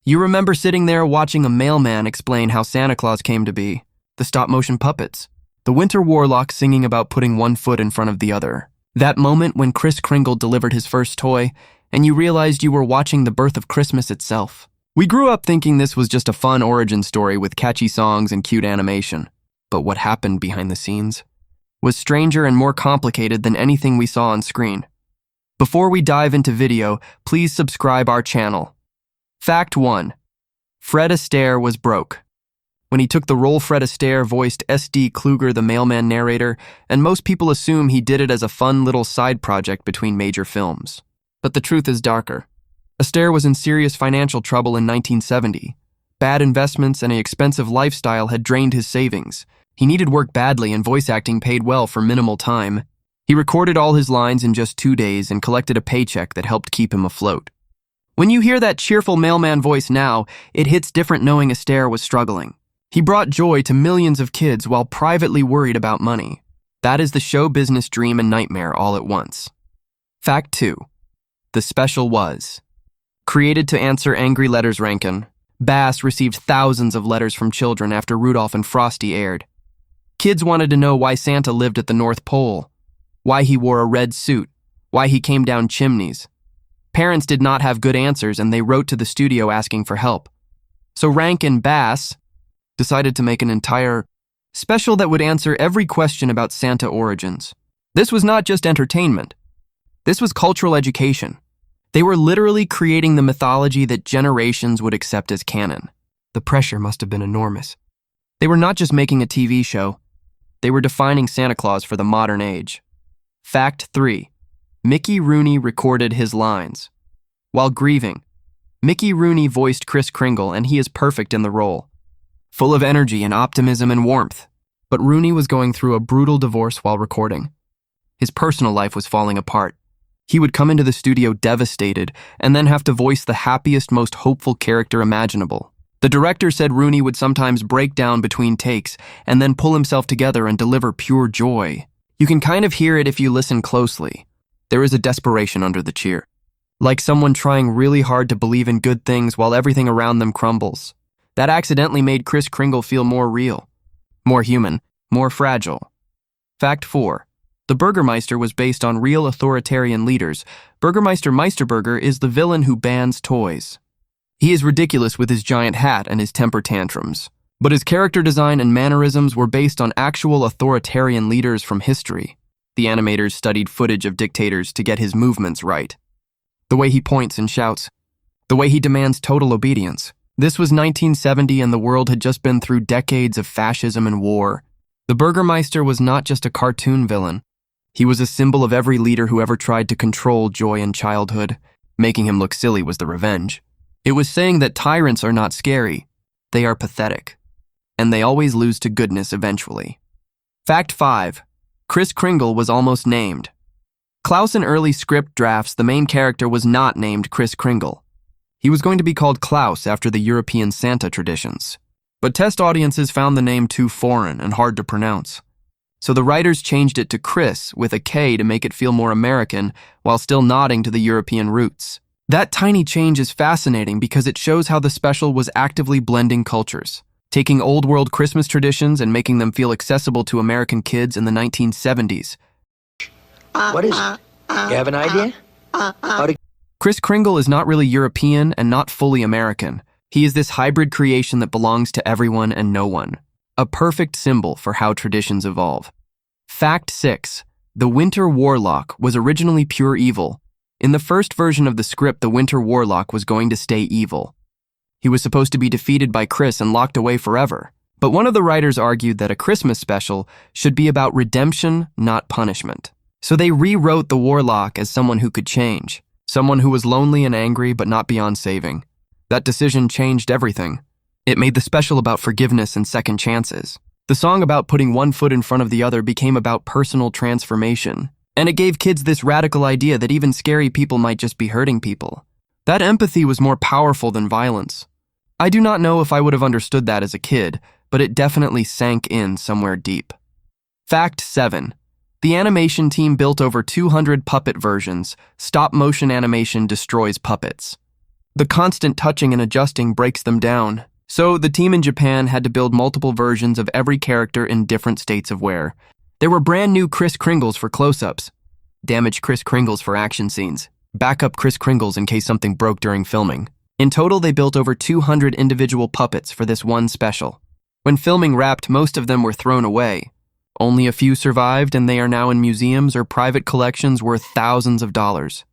You remember sitting there watching a mailman explain how Santa Claus came to be, the stop-motion puppets, the Winter Warlock singing about putting one foot in front of the other, that moment when Kris Kringle delivered his first toy, and you realized you were watching the birth of Christmas itself. We grew up thinking this was just a fun origin story with catchy songs and cute animation. But what happened behind the scenes was stranger and more complicated than anything we saw on screen. Before we dive into video, please subscribe our channel. Fact 1. Fred Astaire was broke. When he took the role, Fred Astaire voiced S.D. Kluger, the mailman narrator, and most people assume he did it as a fun little side project between major films. But the truth is darker. Astaire was in serious financial trouble in 1970. Bad investments and an expensive lifestyle had drained his savings. He needed work badly, and voice acting paid well for minimal time. He recorded all his lines in just 2 days and collected a paycheck that helped keep him afloat. When you hear that cheerful mailman voice now, it hits different knowing Astaire was struggling. He brought joy to millions of kids while privately worried about money. That is the show business dream and nightmare all at once. Fact 2. The special was created to answer angry letters. Rankin. Bass received thousands of letters from children after Rudolph and Frosty aired. Kids wanted to know why Santa lived at the North Pole, why he wore a red suit, why he came down chimneys. Parents did not have good answers, and they wrote to the studio asking for help. So Rankin Bass decided to make an entire special that would answer every question about Santa origins. This was not just entertainment. This was cultural education. They were literally creating the mythology that generations would accept as canon. The pressure must have been enormous. They were not just making a TV show. They were defining Santa Claus for the modern age. Fact 3. Mickey Rooney recorded his lines. While grieving, Mickey Rooney voiced Kris Kringle, and he is perfect in the role. Full of energy and optimism and warmth. But Rooney was going through a brutal divorce while recording. His personal life was falling apart. He would come into the studio devastated and then have to voice the happiest, most hopeful character imaginable. The director said Rooney would sometimes break down between takes and then pull himself together and deliver pure joy. You can kind of hear it if you listen closely. There is a desperation under the cheer. Like someone trying really hard to believe in good things while everything around them crumbles. That accidentally made Kris Kringle feel more real, more human, more fragile. Fact 4. The Burgermeister was based on real authoritarian leaders. Burgermeister Meisterburger is the villain who bans toys. He is ridiculous with his giant hat and his temper tantrums. But his character design and mannerisms were based on actual authoritarian leaders from history. The animators studied footage of dictators to get his movements right. The way he points and shouts. The way he demands total obedience. This was 1970, and the world had just been through decades of fascism and war. The Burgermeister was not just a cartoon villain. He was a symbol of every leader who ever tried to control joy in childhood. Making him look silly was the revenge. It was saying that tyrants are not scary. They are pathetic. And they always lose to goodness eventually. Fact 5. Kris Kringle was almost named. Klaus in early script drafts, the main character was not named Kris Kringle. He was going to be called Klaus after the European Santa traditions. But test audiences found the name too foreign and hard to pronounce. So the writers changed it to Kris with a K to make it feel more American while still nodding to the European roots. That tiny change is fascinating because it shows how the special was actively blending cultures, taking old world Christmas traditions and making them feel accessible to American kids in the 1970s. What is it? You have an idea? Kris Kringle is not really European and not fully American. He is this hybrid creation that belongs to everyone and no one. A perfect symbol for how traditions evolve. Fact 6. The Winter Warlock was originally pure evil. In the first version of the script, the Winter Warlock was going to stay evil. He was supposed to be defeated by Kris and locked away forever. But one of the writers argued that a Christmas special should be about redemption, not punishment. So they rewrote the Warlock as someone who could change. Someone who was lonely and angry but not beyond saving. That decision changed everything. It made the special about forgiveness and second chances. The song about putting one foot in front of the other became about personal transformation. And it gave kids this radical idea that even scary people might just be hurting people. That empathy was more powerful than violence. I do not know if I would have understood that as a kid, but it definitely sank in somewhere deep. Fact 7. The animation team built over 200 puppet versions. Stop-motion animation destroys puppets. The constant touching and adjusting breaks them down. So the team in Japan had to build multiple versions of every character in different states of wear. There were brand new Kris Kringles for close-ups, damaged Kris Kringles for action scenes, backup Kris Kringles in case something broke during filming. In total, they built over 200 individual puppets for this one special. When filming wrapped, most of them were thrown away. Only a few survived, and they are now in museums or private collections worth thousands of dollars.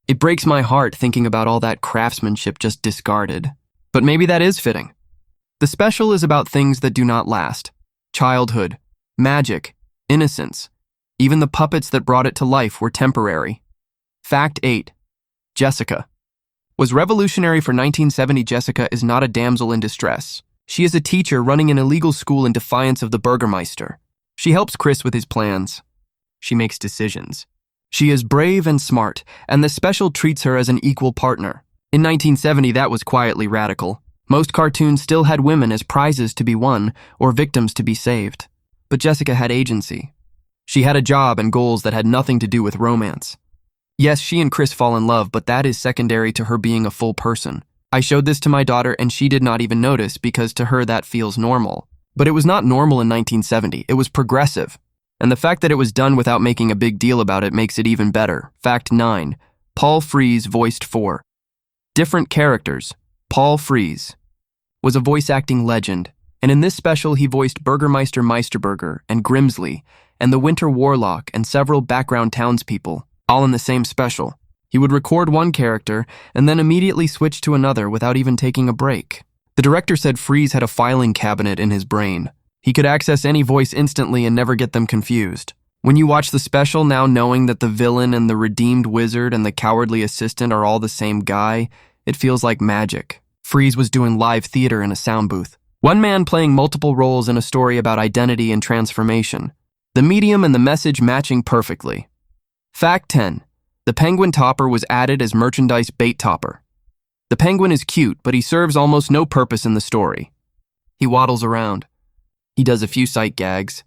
It breaks my heart thinking about all that craftsmanship just discarded. But maybe that is fitting. The special is about things that do not last. Childhood, magic, innocence. Even the puppets that brought it to life were temporary. Fact 8. Jessica was revolutionary for 1970. Jessica is not a damsel in distress. She is a teacher running an illegal school in defiance of the Burgermeister. She helps Kris with his plans. She makes decisions. She is brave and smart, and the special treats her as an equal partner. In 1970, that was quietly radical. Most cartoons still had women as prizes to be won or victims to be saved. But Jessica had agency. She had a job and goals that had nothing to do with romance. Yes, she and Kris fall in love, but that is secondary to her being a full person. I showed this to my daughter and she did not even notice because to her that feels normal. But it was not normal in 1970, it was progressive. And the fact that it was done without making a big deal about it makes it even better. Fact 9. Paul Frees voiced 4 different characters. Paul Frees was a voice acting legend, and in this special he voiced Burgermeister Meisterburger and Grimsley and the Winter Warlock and several background townspeople, all in the same special. He would record one character and then immediately switch to another without even taking a break. The director said Frees had a filing cabinet in his brain. He could access any voice instantly and never get them confused. When you watch the special, now knowing that the villain and the redeemed wizard and the cowardly assistant are all the same guy, it feels like magic. Frees was doing live theater in a sound booth. One man playing multiple roles in a story about identity and transformation. The medium and the message matching perfectly. Fact 10. The penguin topper was added as merchandise bait topper. The penguin is cute, but he serves almost no purpose in the story. He waddles around. He does a few sight gags.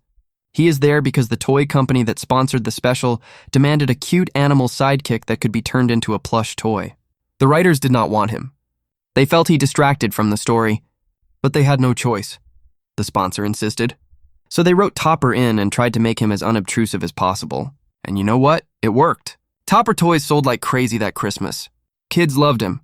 He is there because the toy company that sponsored the special demanded a cute animal sidekick that could be turned into a plush toy. The writers did not want him. They felt he distracted from the story, but they had no choice. The sponsor insisted. So they wrote Topper in and tried to make him as unobtrusive as possible. And you know what? It worked. Topper toys sold like crazy that Christmas. Kids loved him.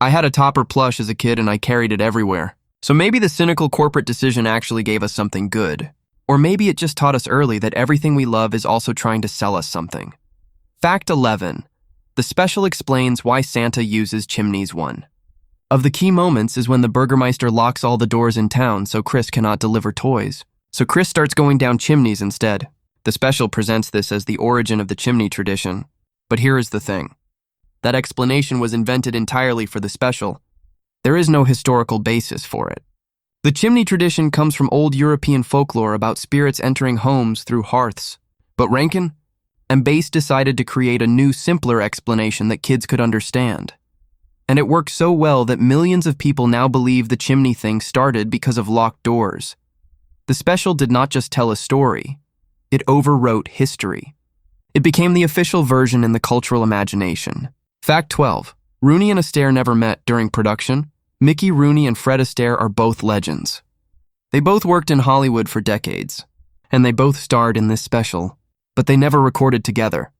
I had a Topper plush as a kid and I carried it everywhere. So maybe the cynical corporate decision actually gave us something good. Or maybe it just taught us early that everything we love is also trying to sell us something. Fact 11. The special explains why Santa uses chimneys. 1 of the key moments is when the Burgermeister locks all the doors in town so Kris cannot deliver toys. So Kris starts going down chimneys instead. The special presents this as the origin of the chimney tradition. But here is the thing. That explanation was invented entirely for the special. There is no historical basis for it. The chimney tradition comes from old European folklore about spirits entering homes through hearths. But Rankin and Bass decided to create a new, simpler explanation that kids could understand. And it worked so well that millions of people now believe the chimney thing started because of locked doors. The special did not just tell a story, it overwrote history. It became the official version in the cultural imagination. Fact 12. Rooney and Astaire never met during production. Mickey Rooney and Fred Astaire are both legends. They both worked in Hollywood for decades, and they both starred in this special, but they never recorded together.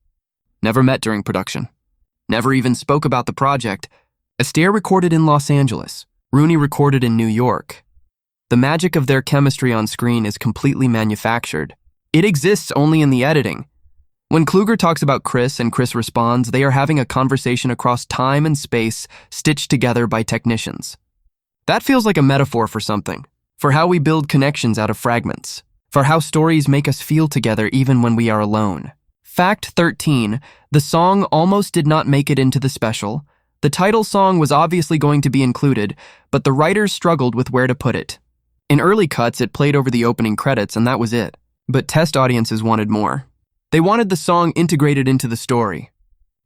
Never met during production. Never even spoke about the project. Astaire recorded in Los Angeles. Rooney recorded in New York. The magic of their chemistry on screen is completely manufactured. It exists only in the editing. When Kluger talks about Kris and Kris responds, they are having a conversation across time and space stitched together by technicians. That feels like a metaphor for something, for how we build connections out of fragments, for how stories make us feel together even when we are alone. Fact 13. The song almost did not make it into the special. The title song was obviously going to be included, but the writers struggled with where to put it. In early cuts, it played over the opening credits and that was it. But test audiences wanted more. They wanted the song integrated into the story.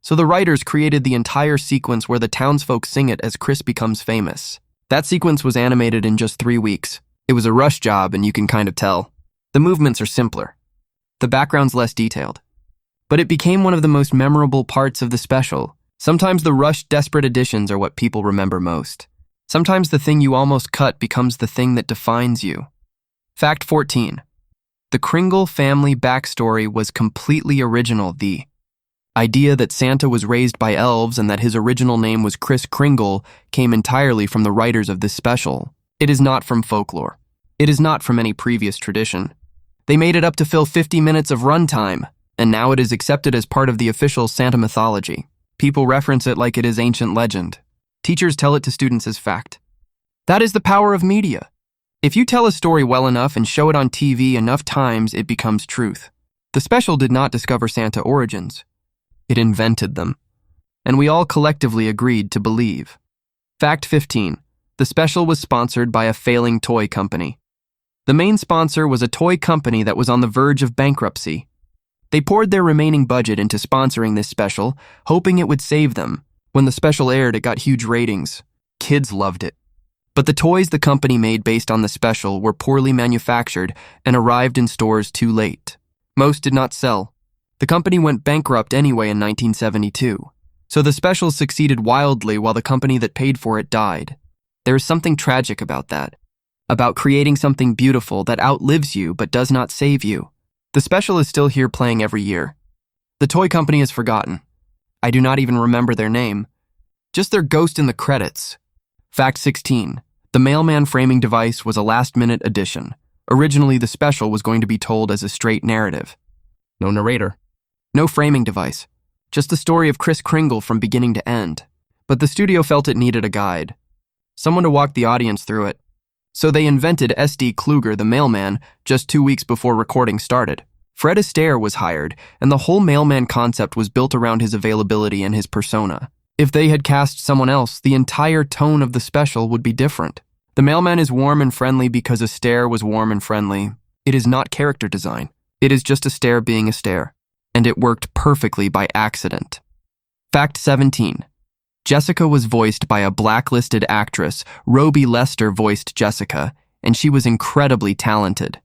So the writers created the entire sequence where the townsfolk sing it as Kris becomes famous. That sequence was animated in just 3 weeks. It was a rush job and you can kind of tell. The movements are simpler. The background's less detailed. But it became one of the most memorable parts of the special. Sometimes the rushed, desperate additions are what people remember most. Sometimes the thing you almost cut becomes the thing that defines you. Fact 14. The Kringle family backstory was completely original. The idea that Santa was raised by elves and that his original name was Kris Kringle came entirely from the writers of this special. It is not from folklore. It is not from any previous tradition. They made it up to fill 50 minutes of runtime, and now it is accepted as part of the official Santa mythology. People reference it like it is ancient legend. Teachers tell it to students as fact. That is the power of media. If you tell a story well enough and show it on TV enough times, it becomes truth. The special did not discover Santa origins. It invented them. And we all collectively agreed to believe. Fact 15. The special was sponsored by a failing toy company. The main sponsor was a toy company that was on the verge of bankruptcy. They poured their remaining budget into sponsoring this special, hoping it would save them. When the special aired, it got huge ratings. Kids loved it. But the toys the company made based on the special were poorly manufactured and arrived in stores too late. Most did not sell. The company went bankrupt anyway in 1972. So the special succeeded wildly while the company that paid for it died. There is something tragic about that. About creating something beautiful that outlives you but does not save you. The special is still here playing every year. The toy company is forgotten. I do not even remember their name. Just their ghost in the credits. Fact 16. The mailman framing device was a last-minute addition. Originally, the special was going to be told as a straight narrative. No narrator. No framing device. Just the story of Kris Kringle from beginning to end. But the studio felt it needed a guide. Someone to walk the audience through it. So they invented S.D. Kluger, the mailman, just 2 weeks before recording started. Fred Astaire was hired, and the whole mailman concept was built around his availability and his persona. If they had cast someone else, the entire tone of the special would be different. The mailman is warm and friendly because Astaire was warm and friendly. It is not character design. It is just Astaire being Astaire. And it worked perfectly by accident. Fact 17. Jessica was voiced by a blacklisted actress. Robie Lester voiced Jessica, and she was incredibly talented.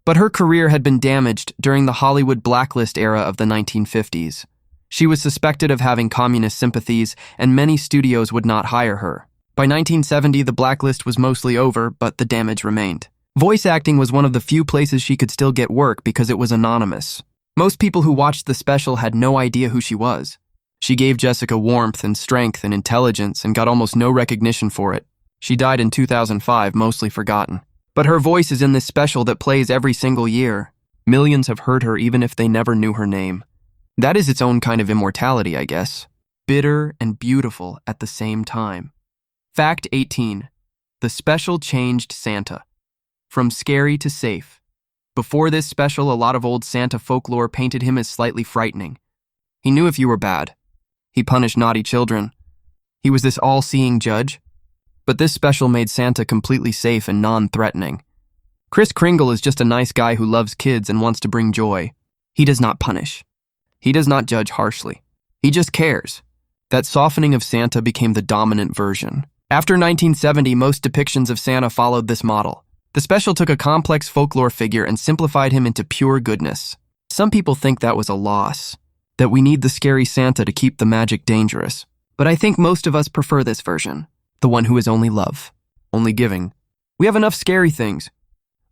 But her career had been damaged during the Hollywood blacklist era of the 1950s. She was suspected of having communist sympathies, and many studios would not hire her. By 1970, the blacklist was mostly over, but the damage remained. Voice acting was one of the few places she could still get work because it was anonymous. Most people who watched the special had no idea who she was. She gave Jessica warmth and strength and intelligence and got almost no recognition for it. She died in 2005, mostly forgotten. But her voice is in this special that plays every single year. Millions have heard her even if they never knew her name. That is its own kind of immortality, I guess. Bitter and beautiful at the same time. Fact 18. The special changed Santa. From scary to safe. Before this special, a lot of old Santa folklore painted him as slightly frightening. He knew if you were bad. He punished naughty children. He was this all-seeing judge. But this special made Santa completely safe and non-threatening. Kris Kringle is just a nice guy who loves kids and wants to bring joy. He does not punish. He does not judge harshly. He just cares. That softening of Santa became the dominant version. After 1970, most depictions of Santa followed this model. The special took a complex folklore figure and simplified him into pure goodness. Some people think that was a loss, that we need the scary Santa to keep the magic dangerous. But I think most of us prefer this version, the one who is only love, only giving. We have enough scary things.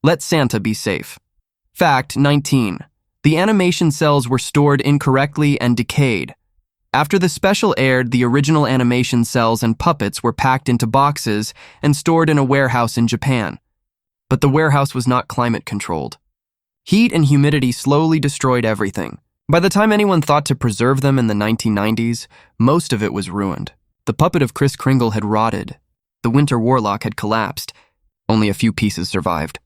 Let Santa be safe. Fact 19. The animation cells were stored incorrectly and decayed. After the special aired, the original animation cells and puppets were packed into boxes and stored in a warehouse in Japan. But the warehouse was not climate controlled. Heat and humidity slowly destroyed everything. By the time anyone thought to preserve them in the 1990s, most of it was ruined. The puppet of Kris Kringle had rotted. The Winter Warlock had collapsed. Only a few pieces survived.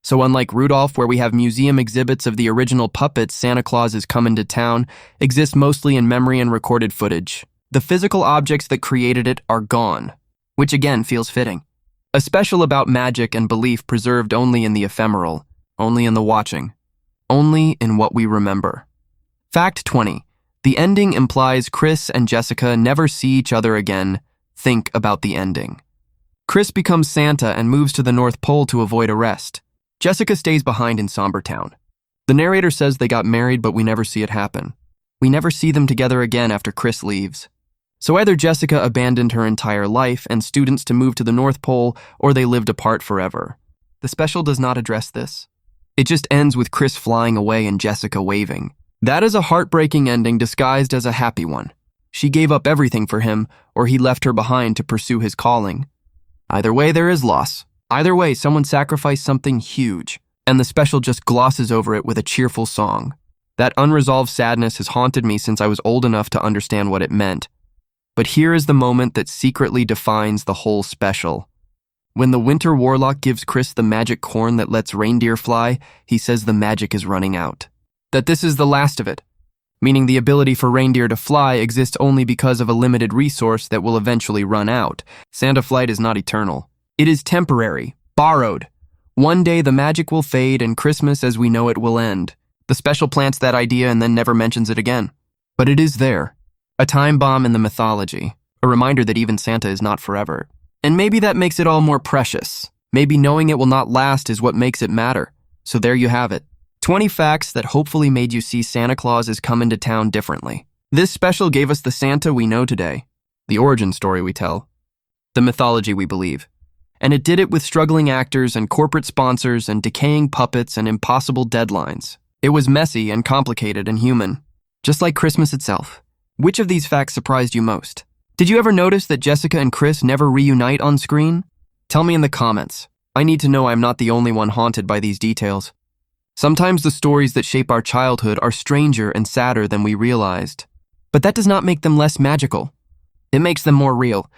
So unlike Rudolph, where we have museum exhibits of the original puppets Santa Claus Is Comin to town, exist mostly in memory and recorded footage. The physical objects that created it are gone, which again feels fitting. A special about magic and belief preserved only in the ephemeral, only in the watching, only in what we remember. Fact 20. The ending implies Kris and Jessica never see each other again. Think about the ending. Kris becomes Santa and moves to the North Pole to avoid arrest. Jessica stays behind in Somber Town. The narrator says they got married, but we never see it happen. We never see them together again after Kris leaves. So either Jessica abandoned her entire life and students to move to the North Pole, or they lived apart forever. The special does not address this. It just ends with Kris flying away and Jessica waving. That is a heartbreaking ending disguised as a happy one. She gave up everything for him, or he left her behind to pursue his calling. Either way, there is loss. Either way, someone sacrificed something huge, and the special just glosses over it with a cheerful song. That unresolved sadness has haunted me since I was old enough to understand what it meant. But here is the moment that secretly defines the whole special. When the Winter Warlock gives Kris the magic corn that lets reindeer fly, he says the magic is running out. That this is the last of it, meaning the ability for reindeer to fly exists only because of a limited resource that will eventually run out. Santa flight is not eternal. It is temporary, borrowed. One day the magic will fade and Christmas as we know it will end. The special plants that idea and then never mentions it again. But it is there. A time bomb in the mythology. A reminder that even Santa is not forever. And maybe that makes it all more precious. Maybe knowing it will not last is what makes it matter. So there you have it. 20 facts that hopefully made you see Santa Claus Is Comin to town differently. This special gave us the Santa we know today. The origin story we tell. The mythology we believe. And it did it with struggling actors and corporate sponsors and decaying puppets and impossible deadlines. It was messy and complicated and human. Just like Christmas itself. Which of these facts surprised you most? Did you ever notice that Jessica and Kris never reunite on screen? Tell me in the comments. I need to know I'm not the only one haunted by these details. Sometimes the stories that shape our childhood are stranger and sadder than we realized. But that does not make them less magical. It makes them more real.